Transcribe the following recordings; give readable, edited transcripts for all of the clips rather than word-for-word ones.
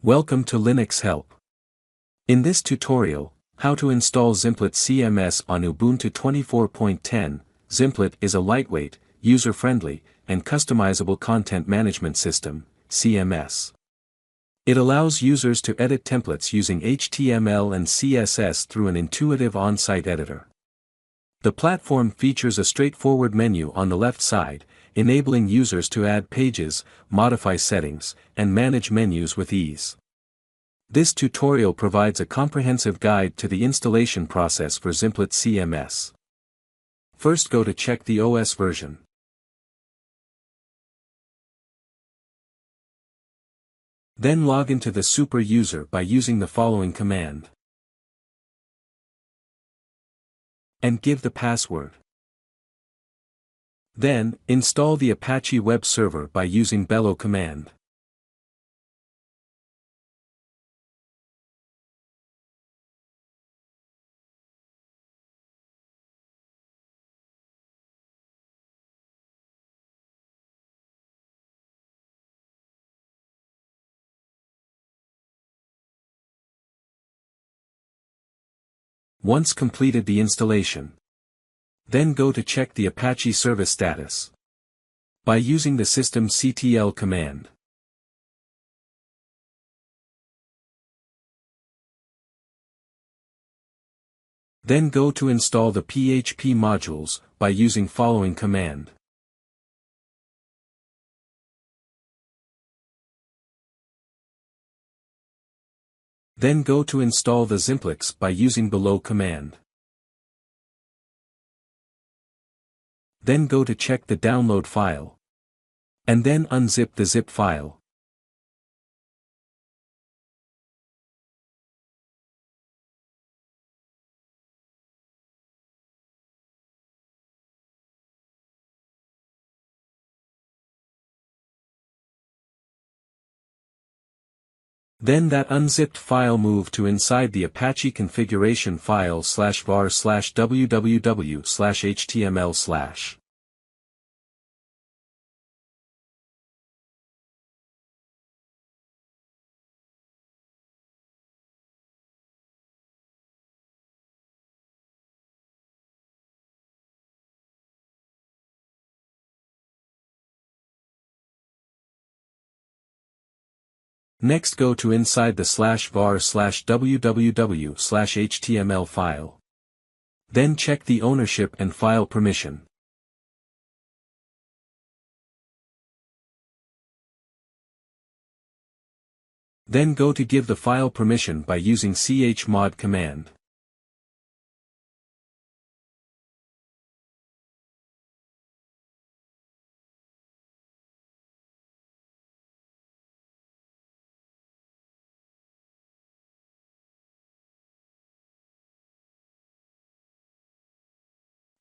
Welcome to Linux Help. In this tutorial, how to install Zimplit CMS on Ubuntu 24.10, Zimplit is a lightweight, user-friendly, and customizable content management system, CMS. It allows users to edit templates using HTML and CSS through an intuitive on-site editor. The platform features a straightforward menu on the left side, enabling users to add pages, modify settings, and manage menus with ease. This tutorial provides a comprehensive guide to the installation process for Zimplit CMS. First, go to check the OS version. Then log into the super user by using the following command. And give the password. Then, install the Apache web server by using bellow command. Once completed the installation, then go to check the Apache service status by using the systemctl command. Then go to install the PHP modules by using following command. Then go to install the Zimplix by using below command. Then go to check the download file. And then unzip the zip file. Then that unzipped file move to inside the Apache configuration file /var/www/html/. Next, go to inside the /var/www/html file. Then check the ownership and file permission. Then go to give the file permission by using chmod command.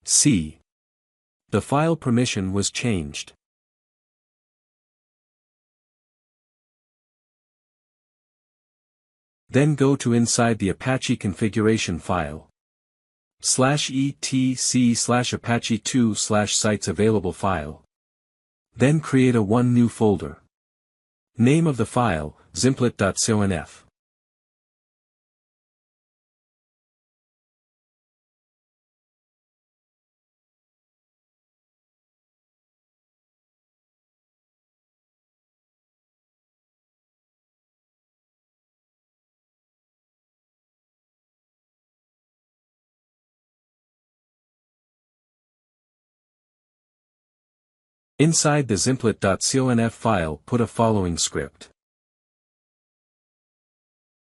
See. The file permission was changed. Then go to inside the Apache configuration file /etc/apache2/sites available file. Then create a new folder. Name of the file, zimplit.conf. Inside the zimplit.conf file, put a following script.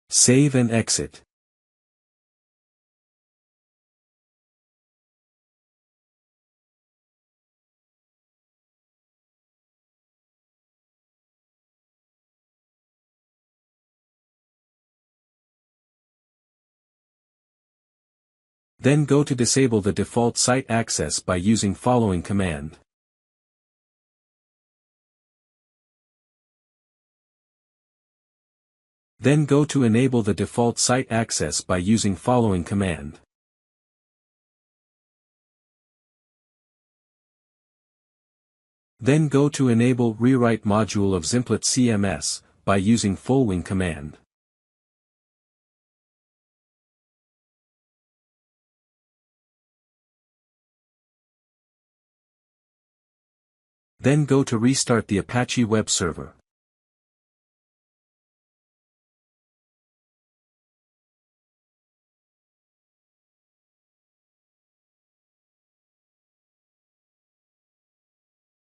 Save and exit. Then go to disable the default site access by using following command. Then go to enable the default site access by using following command. Then go to enable rewrite module of Zimplit CMS by using fullwing command. Then go to restart the Apache web server.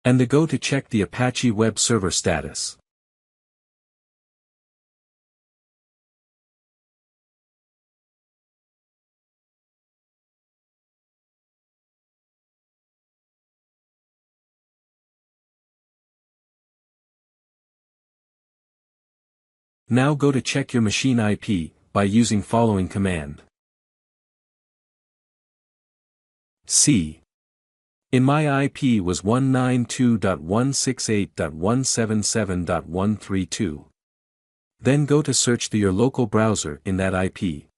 And then go to check the Apache web server status. Now go to check your machine IP, by using following command. C. In my IP was 192.168.177.132. Then go to search your local browser in that IP.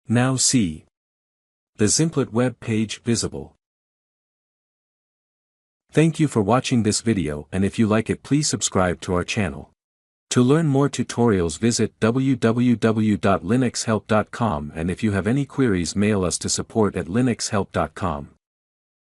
Now see the Zimplit web page visible. Thank you for watching this video, and if you like it, please subscribe to our channel. To learn more tutorials, visit www.linuxhelp.com, and if you have any queries, mail us to support@linuxhelp.com.